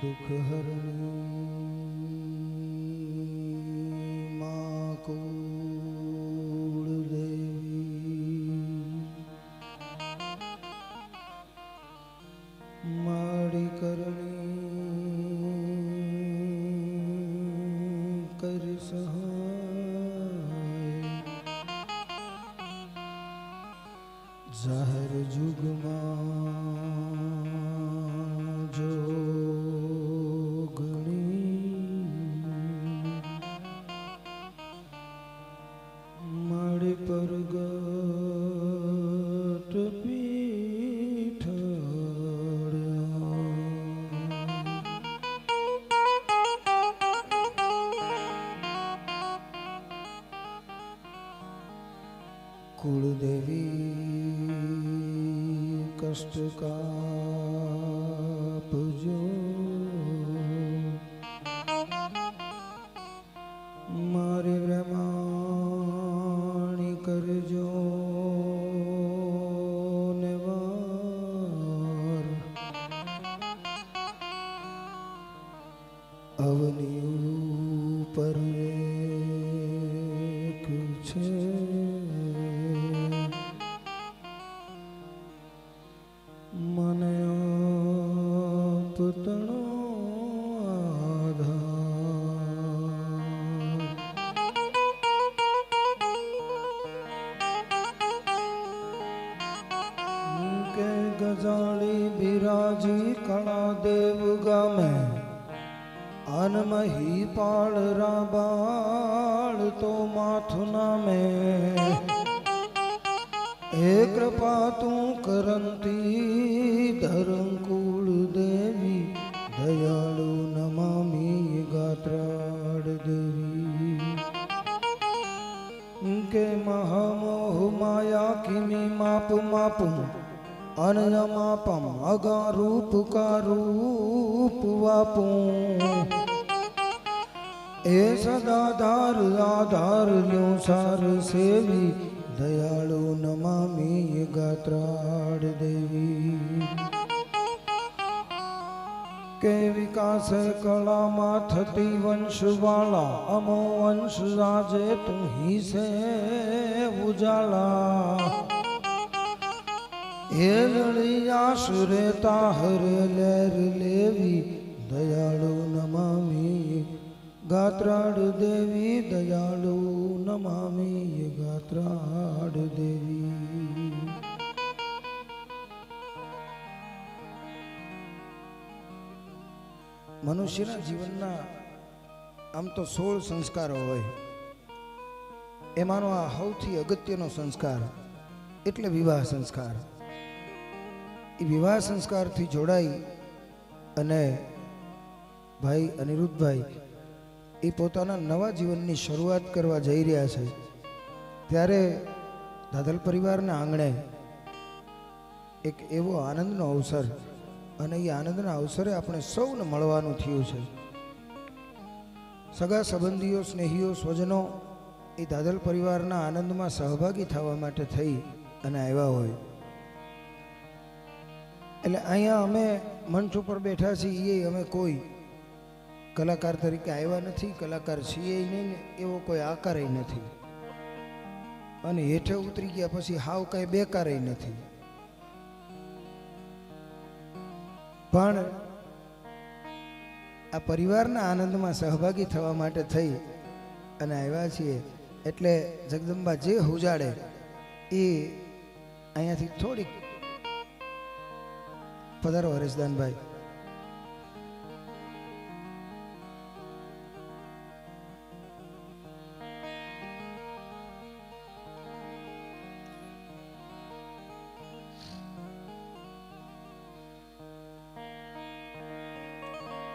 दुख हरणी माँ कुल देवी माड़ी करणी कर सहाय जाहिर जुग परगट कुलदेवी कष्ट कापजो मारे ब्रह्माणी करजो निवार अवनी ऊपर एक छे મને આપતણો આધાર કે ગજાળી બિરાજી કળા દેવ ગામે અનમહી પાળ રાબાળ તો માથું નામે हे कृपा तू करंती धरंकुल देवी दयालु नमामि गात्राड़ देवी के महामोह माया किमी माप मापू अनयमापम अगा रूप का रूप वापू ए सदाधार आधार ल्यो सार सेवी दयालु नमामि गात्राड़ देवी के विकास कला मा थती वंशवाला अमो वंश राजे तू ही से उजाला हे लड़ियाशुरे ताहरे लेर लेवी दयालु नमामि गात्राड़ देवी दयालु नमामि गात्राड़ देवी मनुष्यना जीवनना आम तो 16 संस्कारो होय एमानो आ सौथी अगत्यनो संस्कार एटले विवाह संस्कार ए विवाह संस्कार थी जोड़ाई अने भाई अनिरुद्ध भाई એ પોતાના નવા જીવનની શરૂઆત કરવા જઈ રહ્યા છે ત્યારે દાદલ પરિવારના આંગણે એક એવો આનંદનો અવસર અને એ આનંદના અવસરે આપણે સૌને મળવાનું થયું છે સગા સંબંધીઓ સ્નેહીઓ સ્વજનો એ દાદલ પરિવારના આનંદમાં સહભાગી થવા માટે થઈ અને આવ્યા હોય એટલે અહીંયા અમે મંચ ઉપર બેઠા છીએ એ અમે કોઈ कलाकार तरीके आया नहीं कलाकार छे नहीं एवो कोई आकार नहीं अने हेठे उतरी गया पछी हाव कई बेकार नहीं पण आ परिवारना आनंद में सहभागी थवा माटे थई अने आव्या छीए एटले जगदंबा जे हुजाड़े ए अहींयाथी थोड़ी पधारो हरेशदान भाई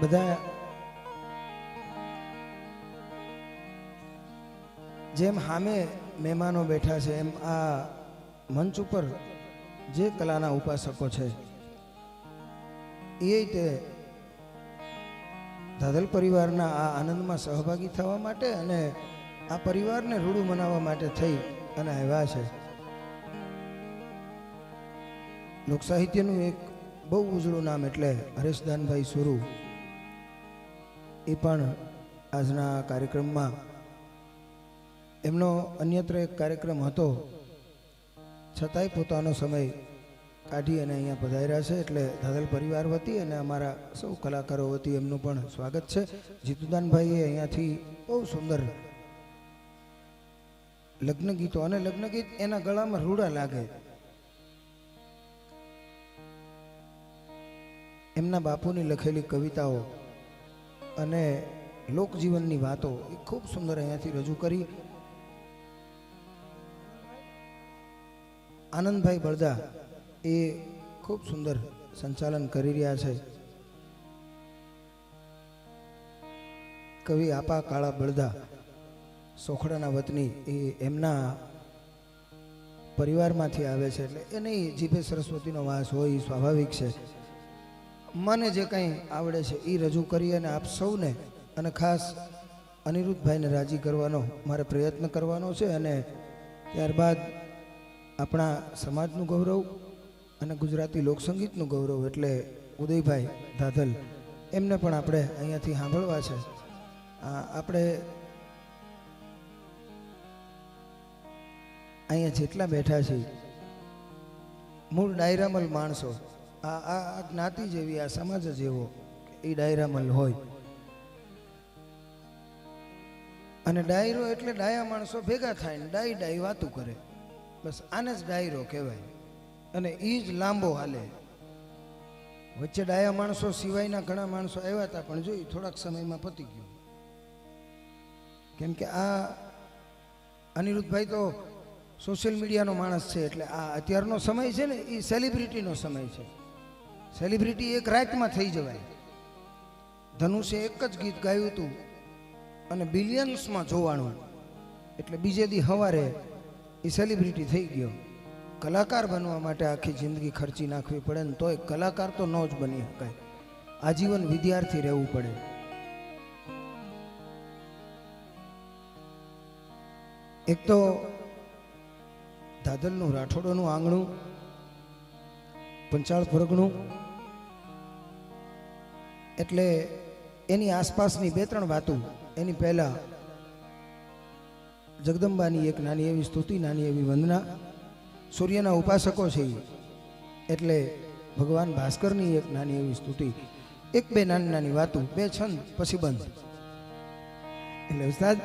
બધા જેમ સામે મહેમાનો બેઠા છે એમ આ મંચ ઉપર જે કલાના ઉપાસકો છે એ તે દાદલ પરિવારના આ આનંદમાં સહભાગી થવા માટે અને આ પરિવારને રૂડું મનાવવા માટે થઈ અને આવ્યા છે लोक साहित्यનું એક બહુ ઉજળું નામ એટલે હરેશદાનભાઈ સુરુ એ પણ આજના કાર્યક્રમમાં એમનો અન્યત્ર એક કાર્યક્રમ હતો છતાંય પોતાનો સમય કાઢી અને અહીંયા પધાર્યા છે. એટલે ધાદલ પરિવાર વતી અને અમારા સૌ કલાકારો વતી એમનું પણ સ્વાગત છે. જીતુદાનભાઈએ અહીંયાથી બહુ સુંદર લગ્ન ગીતો, અને લગ્ન ગીત એના ગળામાં રૂડા લાગે. એમના બાપુની લખેલી કવિતાઓ અને લોકજીવનની વાતો એ ખૂબ સુંદર અહીંયાથી રજૂ કરી. આનંદભાઈ બળદા એ ખૂબ સુંદર સંચાલન કરી રહ્યા છે. કવિ આપા કાળા બળદા સોખડાના વતની એ એમના પરિવારમાંથી આવે છે, એટલે એ નહીં જીભે સરસ્વતીનો વાસ હોય એ સ્વાભાવિક છે. મને જે કંઈ આવડે છે એ રજૂ કરી અને આપ સૌને અને ખાસ અનિરુદ્ધભાઈને રાજી કરવાનો મારે પ્રયત્ન કરવાનો છે. અને ત્યારબાદ આપણા સમાજનું ગૌરવ અને ગુજરાતી લોકસંગીતનું ગૌરવ એટલે ઉદયભાઈ ધાધલ એમને પણ આપણે અહીંયાથી સાંભળવા છે. આપણે અહીંયા જેટલા બેઠા છીએ મૂળ ડાયરામલ માણસો, આ જ્ઞાતિ જેવી, આ સમાજ જેવો એ ડાયરામલ હોય. અને ડાયરો એટલે ડાયા માણસો ભેગા થાય ને ડાઈ ડાઈ વાતું કરે, બસ આને જ ડાયરો કહેવાય. અને એ જ લાંબો હાલે. વચ્ચે ડાયા માણસો સિવાયના ઘણા માણસો આવ્યા હતા, પણ જોઈ થોડાક સમયમાં પતી ગયું. કેમ કે આ અનિરુદ્ધભાઈ તો સોશિયલ મીડિયાનો માણસ છે, એટલે આ અત્યારનો સમય છે ને એ સેલિબ્રિટીનો સમય છે. સેલિબ્રિટી એક રાતમાં થઈ જવાય. ધનુષે એક જ ગીત ગાયું હતું અને બિલિયન્સમાં જોવાનું, એટલે બીજે દી સવારે એ સેલિબ્રિટી થઈ ગયો. કલાકાર બનવા માટે આખી જિંદગી ખર્ચી નાખવી પડે ને તોય કલાકાર તો ન જ બની શકાય. આજીવન વિદ્યાર્થી રહેવું પડે. એક તો ધાદલનું રાઠોડોનું આંગણું, પંચાળ પરગણું, એટલે એની આસપાસની બે ત્રણ વાતો. એની પહેલા જગદંબાની એક નાની એવી સ્તુતિ, નાની એવી વંદના. સૂર્યના ઉપાસકો છે એટલે ભગવાન ભાસ્કરની એક નાની એવી સ્તુતિ. એક બે નાની નાની વાતો, બે છંદ પછી બંધ. એટલે ઉસ્તાદ